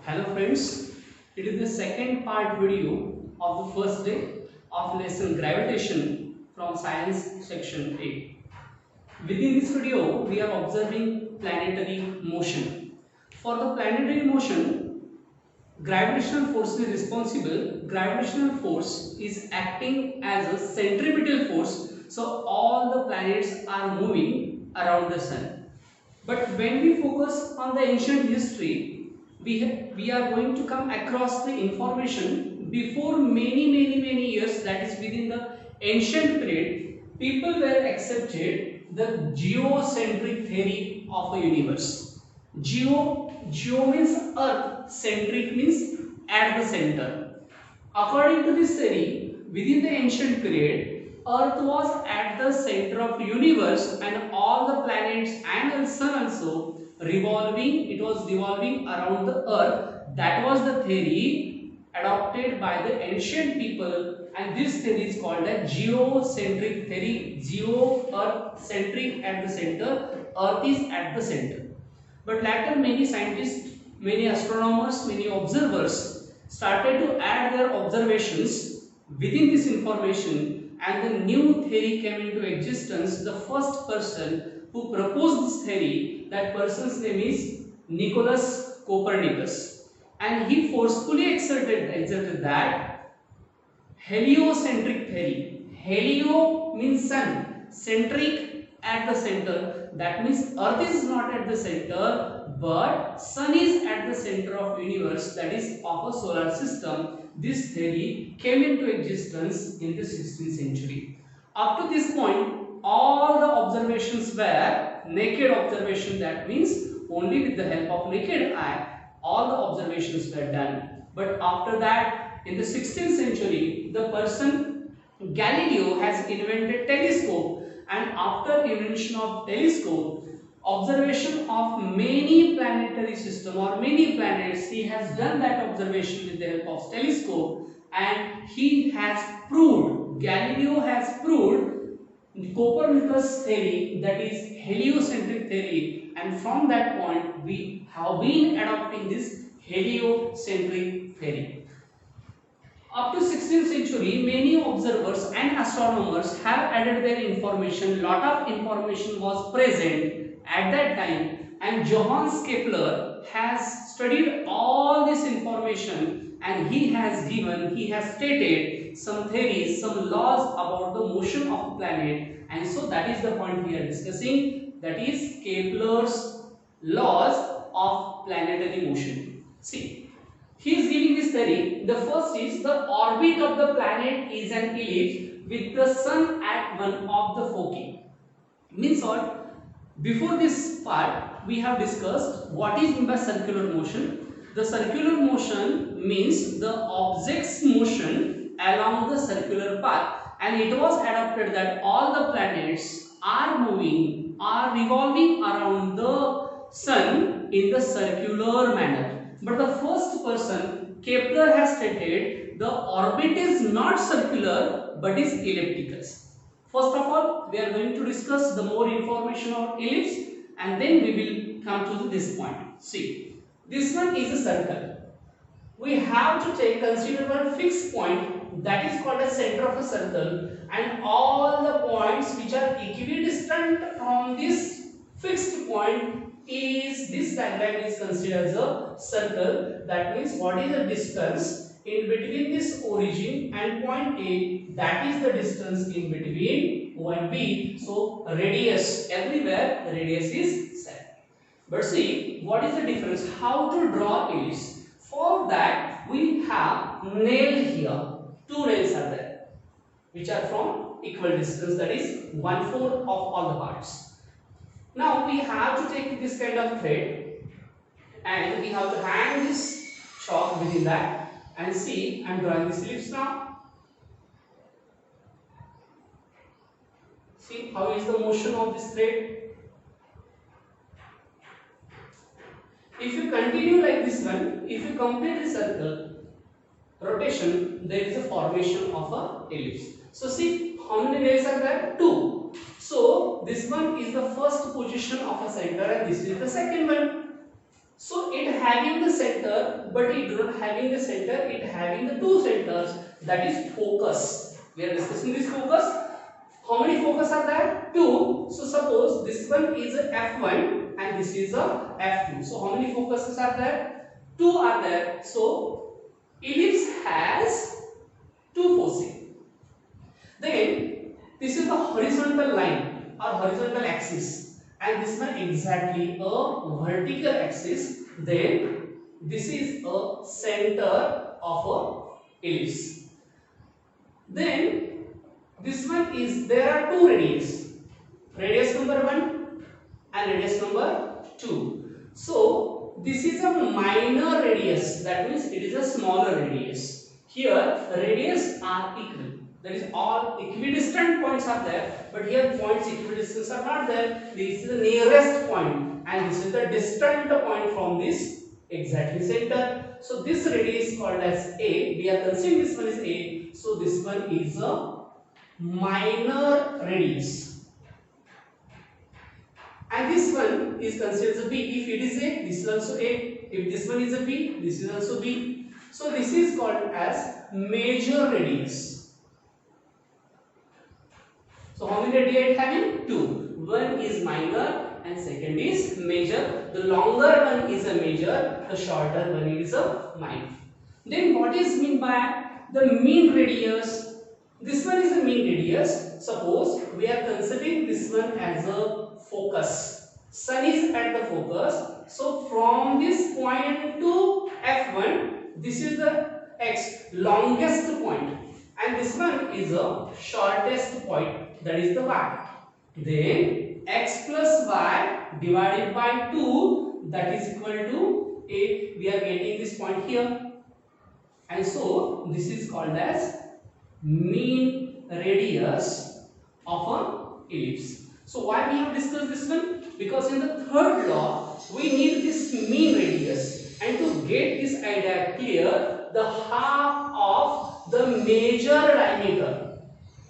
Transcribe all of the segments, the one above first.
Hello friends, it is the second part video of the first day of lesson gravitation from science section A. Within this video, we are observing planetary motion. For the planetary motion, gravitational force is responsible. Gravitational force is acting as a centripetal force, so all the planets are moving around the sun. But when we focus on the ancient history, we are going to come across the information before many years, that is within the ancient period, people were accepted the geocentric theory of a universe. Geo means earth, centric means at the center. According to this theory, within the ancient period, earth was at the center of the universe and all the planets and the sun also it was revolving around the earth. That was the theory adopted by the ancient people, and this theory is called a geocentric theory. Geo, earth, centric at the center, earth is at the center. But later many scientists, many astronomers, many observers started to add their observations within this information, and the new theory came into existence. The first person who proposed this theory, that person's name is Nicholas Copernicus, and he forcefully exerted that heliocentric theory. Helio means sun, centric at the center. That means earth is not at the center, but sun is at the center of universe, that is of a solar system. This theory came into existence in the 16th century. Up to this point, all the observations were naked observation. That means only with the help of naked eye all the observations were done. But after that, in the 16th century, the person Galileo has invented telescope, and after invention of telescope, observation of many planetary system or many planets, he has done that observation with the help of telescope, and he has proved, Galileo has proved Copernicus theory, that is heliocentric theory, and from that point we have been adopting this heliocentric theory. Up to 16th century, many observers and astronomers have added their information. Lot of information was present at that time, and Johannes Kepler has studied all this information, and he has stated some theories, some laws about the motion of the planet, and so that is the point we are discussing, that is Kepler's laws of planetary motion. See, he is giving this theory. The first is the orbit of the planet is an ellipse with the sun at one of the foci. Means what? Before this part, we have discussed what is meant by circular motion. The circular motion means the object's motion along the circular path, and it was adopted that all the planets are revolving around the sun in the circular manner. But the first person, Kepler, has stated the orbit is not circular but is elliptical. First of all, we are going to discuss the more information on ellipse, and then we will come to this point. See, this one is a circle. We have to consider one fixed point, that is called a center of a circle, and all the points which are equidistant from this fixed point is, this diagram is considered as a circle. That means what is the distance in between this origin and point A, that is the distance in between point B. So radius, everywhere the radius is set. But see, what is the difference? How to draw ellipse? For that we have nail here. Two nails are there, which are from equal distance, that is 1/4 of all the parts. Now we have to take this kind of thread, and we have to hang this chalk within that, and see, I am drawing this ellipse now. See how is the motion of this thread. If you continue like this one, if you complete the circle rotation, there is a formation of a ellipse. So see, how many nails are there? 2. So this one is the first position of a center, and this is the second one. So it having the center, but it not having the center, it having the two centers, that is focus. We are discussing this focus. How many focus are there? Two. So suppose this one is a F1 and this is a F2. So how many focuses are there? Two are there. So ellipse has two foci. Then this is the horizontal line or horizontal axis, and this one exactly a vertical axis. Then this is a center of a ellipse. Then this one is, there are two radius, radius number 1 and radius number 2. So this is a minor radius, that means it is a smaller radius. Here radius are equal, that is all equidistant points are there, but here points equidistant are not there. This is the nearest point and this is the distant point from this exactly center. So this radius is called as A. We are considering this one is A. So this one is a minor radius. And this one is considered as a B. If it is A, this is also A. If this one is a B, this is also B. So this is called as major radius. So how many radii it having? Two. One is minor and second is major. The longer one is a major, the shorter one is a minor. Then what is meant by the mean radius? This one is the mean radius. Suppose we are considering this one as a focus. Sun is at the focus. So from this point to F1, this is the X, longest point, and this one is the shortest point, that is the Y. Then X plus Y divided by 2, that is equal to A. We are getting this point here, and so this is called as mean radius of an ellipse. So why we have discussed this one? Because in the third law we need this mean radius, and to get this idea clear, the half of the major diameter,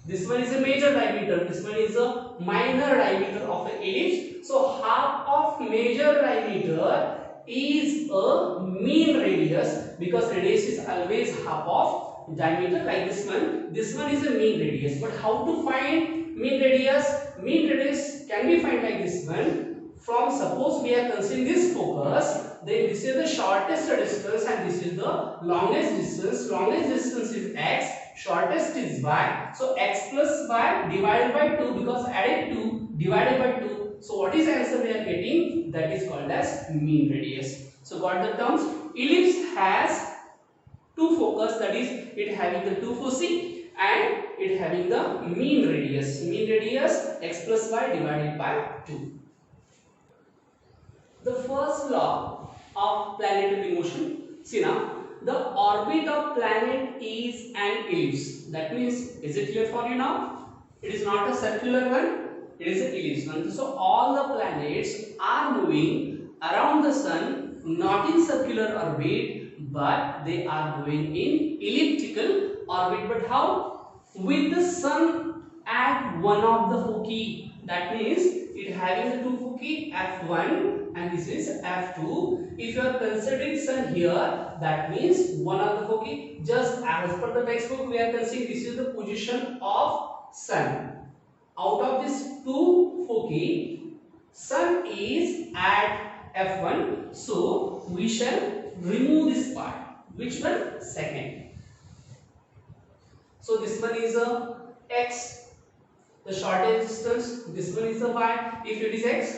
this one is a major diameter, this one is a minor diameter of an ellipse. So half of major diameter is a mean radius, because radius is always half of diameter, like this one. This one is a mean radius. But how to find mean radius? Mean radius can be found like this one. From, suppose we are considering this focus, then this is the shortest distance and this is the longest distance. Longest distance is X, shortest is Y. So X plus Y divided by 2, because added 2 divided by 2. So what is the answer we are getting? That is called as mean radius. So got the terms. Ellipse has two focus, that is it having the two foci and it having the mean radius. Mean radius X plus Y divided by 2. The first law of planetary motion. See now, the orbit of planet is an ellipse. That means, is it clear for you now? It is not a circular one, it is an ellipse one. So all the planets are moving around the sun, not in circular orbit, but they are moving in elliptical orbit. But how? With the sun at one of the foci. That means it having the two foci, F1 and this is F2. If you are considering sun here, that means one of the foci. Just as per the textbook, we are considering this is the position of sun. Out of these two foci, sun is at F1. So we shall remove this part. Which one? Second. So this one is a X. The shortest distance, this one is a Y. If it is X,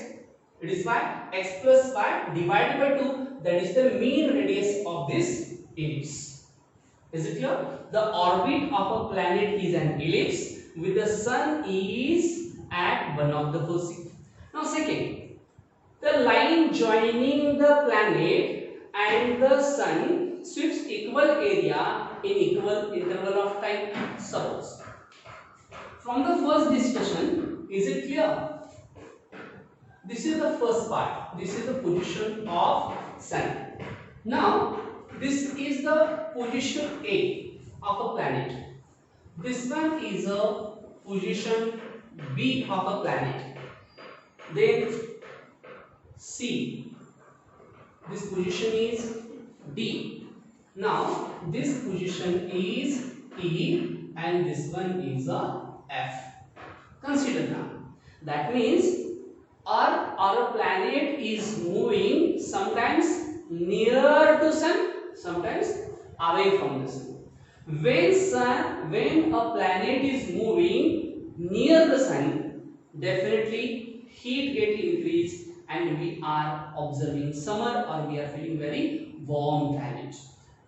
it is Y. X plus Y divided by 2, that is the mean radius of this ellipse. Is it clear? The orbit of a planet is an ellipse with the sun is at one of the foci. Now second, the line joining the planet and the sun sweeps equal area in equal interval of time. Suppose. From the first discussion, is it clear? This is the first part. This is the position of sun. Now, this is the position A of a planet. This one is a position B of a planet. Then C, This position is D. Now this position is E and this one is a F. Consider now. That means Earth or a planet is moving sometimes near to sun, sometimes away from the sun. When a planet is moving near the sun, definitely heat get increased and we are observing summer or we are feeling very warm climate.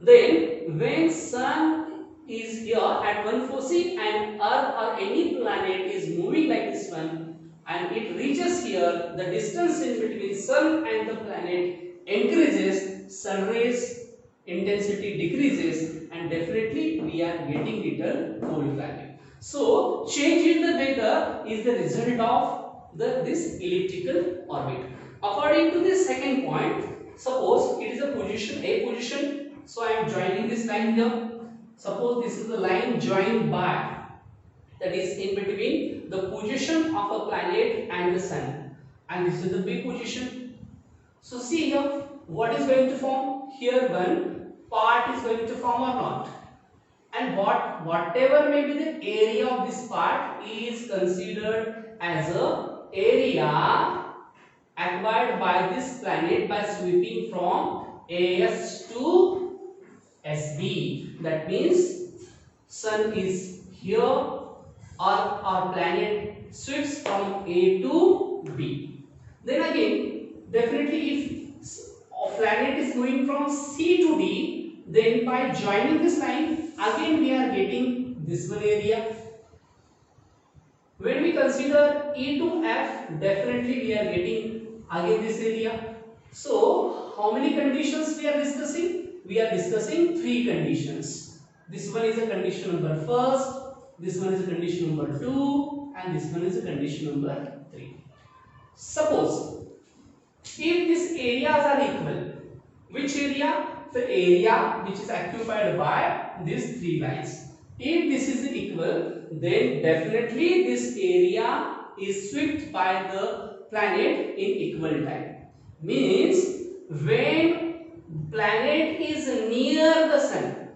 Then when sun is here at 140 and Earth or any planet is moving like this one and it reaches here, the distance in between sun and the planet increases, sun rays intensity decreases and definitely we are getting little cold climate. So change in the weather is the result of this elliptical orbit. According to the second point, suppose it is a position, A position. So I am joining this line here. Suppose this is the line joined by, that is in between the position of a planet and the sun, and this is the B position. So see here, what is going to form? Here one part is going to form or not, and whatever may be the area of this part is considered as a area acquired by this planet by sweeping from AS to SB. That means sun is here or our planet sweeps from A to B. Then again, definitely if a planet is going from C to D, then by joining this line, again we are getting this one area. When we consider E to F, definitely we are getting again this area. So how many conditions we are discussing? We are discussing three conditions. This one is a condition number first, this one is a condition number 2, and this one is a condition number 3. Suppose if these areas are equal, which area? The area which is occupied by these three lines. If this is equal, then definitely this area is swept by the planet in equal time. Means when planet is near the sun,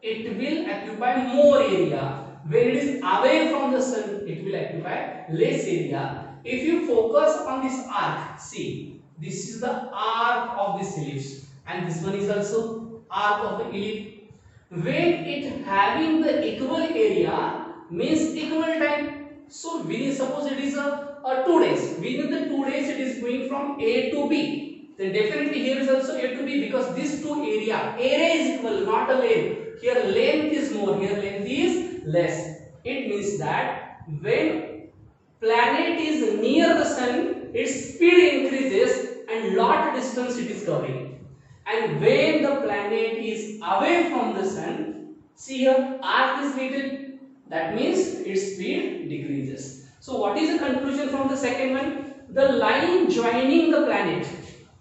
it will occupy more area. When it is away from the sun, it will occupy less area. If you focus on this arc, see, this is the arc of this ellipse and this one is also arc of the ellipse. When it having the equal area means equal time. So within, suppose it is a 2 days. Within the 2 days it is going from A to B. Then definitely here is also A to B, because these two area is equal, not a length. Here length is more, here length is less. It means that when planet is near the sun, its speed increases and lot distance it is covering. And when the planet is away from the sun, see here arc is little, that means its speed decreases. So what is the conclusion from the second one? The line joining the planet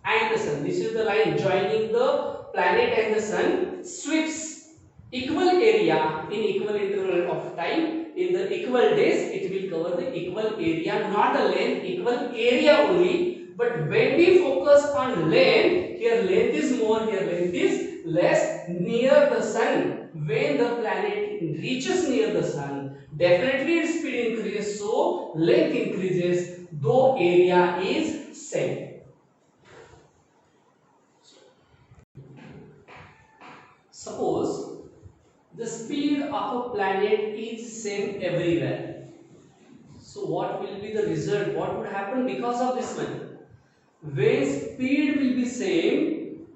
and the sun, this is the line joining the planet and the sun, sweeps equal area in equal interval of time. In the equal days it will cover the equal area, not a length, equal area only. But when we focus on length, here length is more, here length is less. Near the sun, when the planet reaches near the sun, definitely its speed increases, so length increases, though area is same. Suppose the speed of a planet is same everywhere. So what will be the result? What would happen because of this one? When speed will be same,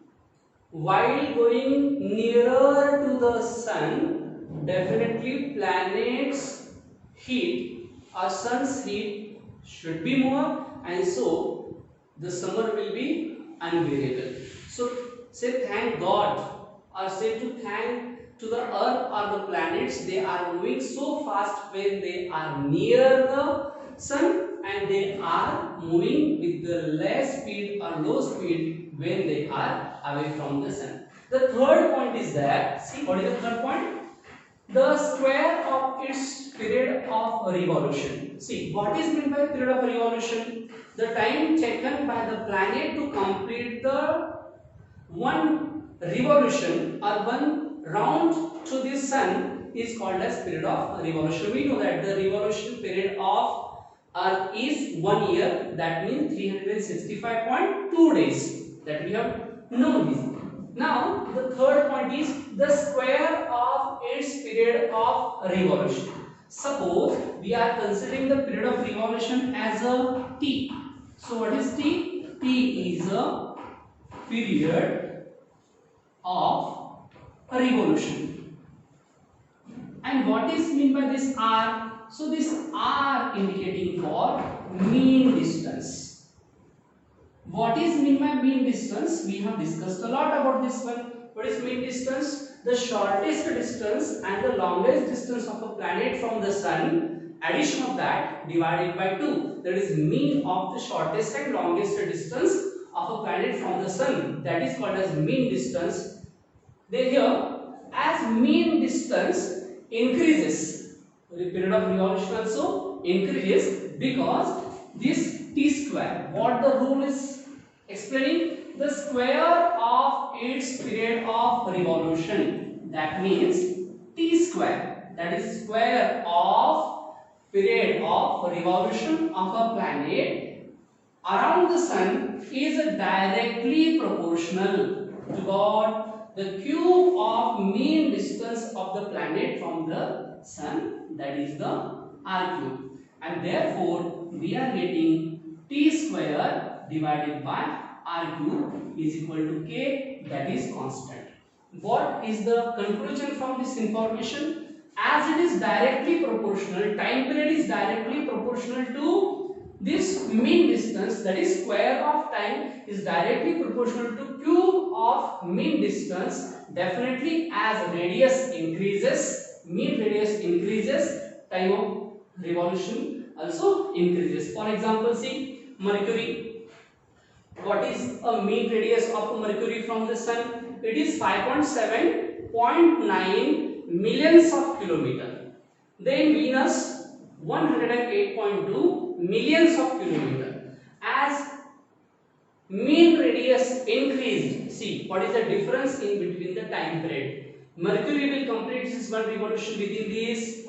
while going nearer to the sun, definitely planet's heat or sun's heat should be more, and so the summer will be unbearable. So say thank God, or say to thank to the earth or the planets, they are moving so fast when they are near the sun, and they are moving with the less speed or low speed when they are away from the sun. The third point is that, see what is the third point? The square of its period of revolution. See what is meant by period of revolution? The time taken by the planet to complete the one revolution or one round to the sun is called as period of revolution. We know that the revolution period of Earth is 1 year, that means 365.2 days, that we have known this. Now the third point is the square of its period of revolution. Suppose we are considering the period of revolution as a T. So what is T? T is a period of revolution. And what is meant by this R? So this R indicating for mean distance. What is mean by mean distance? We have discussed a lot about this one. What is mean distance? The shortest distance and the longest distance of a planet from the sun, addition of that divided by 2. That is mean of the shortest and longest distance of a planet from the sun. That is called as mean distance. Then here, as mean distance increases, the period of revolution also increases because this T square, what the rule is explaining, the square of its period of revolution, that means T square, that is square of period of revolution of a planet around the sun is directly proportional to what? The cube of mean distance of the planet from the sun, that is the R cube, and therefore we are getting T square divided by R cube is equal to K, that is constant. What is the conclusion from this information? As it is directly proportional, time period is directly proportional to this mean distance, that is square of time is directly proportional to cube of mean distance. Definitely as radius increases, mean radius increases, time of revolution also increases. For example, see Mercury. What is a mean radius of Mercury from the sun? It is 5.7.9 millions of kilometer. Then Venus 108.2 millions of kilometer. As mean radius increased, see what is the difference in between the time period. Mercury will complete this one revolution within these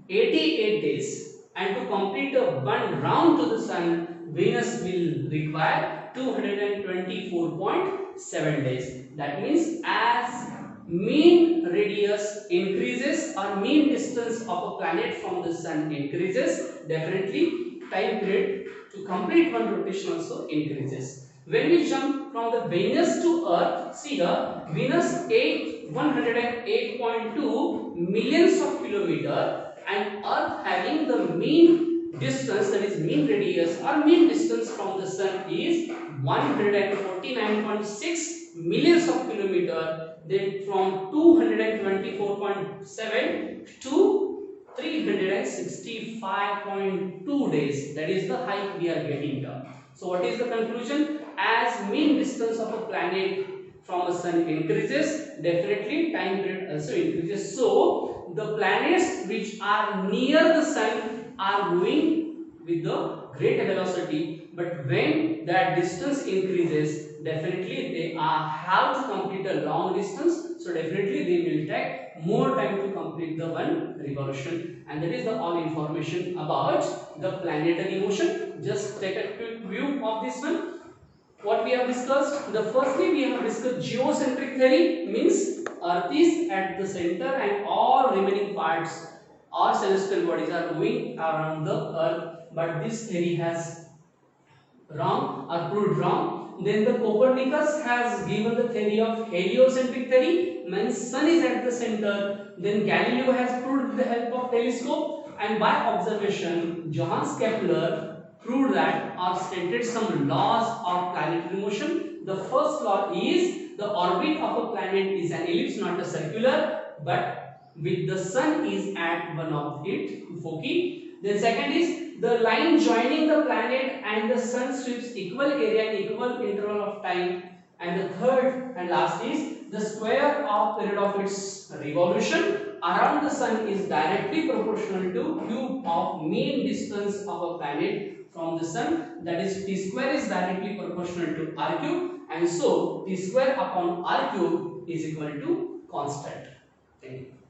88 days, and to complete a one round to the sun, Venus will require 224.7 days. That means as mean radius increases or mean distance of a planet from the sun increases, definitely time period to complete one rotation also increases. When we jump from the Venus to Earth, see here Venus 108.2 millions of kilometer and Earth having the mean distance, that is mean radius or mean distance from the sun is 149.6 millions of kilometer. Then from 224.7 to 365.2 days, that is the height we are getting here. So what is the conclusion? As mean distance of a planet from a sun increases, definitely time period also increases. So the planets which are near the sun are moving with the great velocity, but when that distance increases, definitely they have to complete a long distance, so definitely they will take more time to complete the one revolution. And that is the all information about the planetary motion. Just take a quick view of this one. What we have discussed, the firstly we have discussed geocentric theory, means Earth is at the center and all remaining parts or celestial bodies are moving around the Earth, but this theory has wrong or proved wrong. Then the Copernicus has given the theory of heliocentric theory, means sun is at the center. Then Galileo has proved with the help of telescope, and by observation Johannes Kepler proved that or stated some laws of planetary motion. The first law is the orbit of a planet is an ellipse, not a circular, but with the sun is at one of its foci. Then second is the line joining the planet and the sun sweeps equal area in equal interval of time. And the third and last is the square of period of its revolution around the sun is directly proportional to cube of mean distance of a planet from the sun, that is T square is directly proportional to R cube, and so t square upon r cube is equal to constant. Thank you.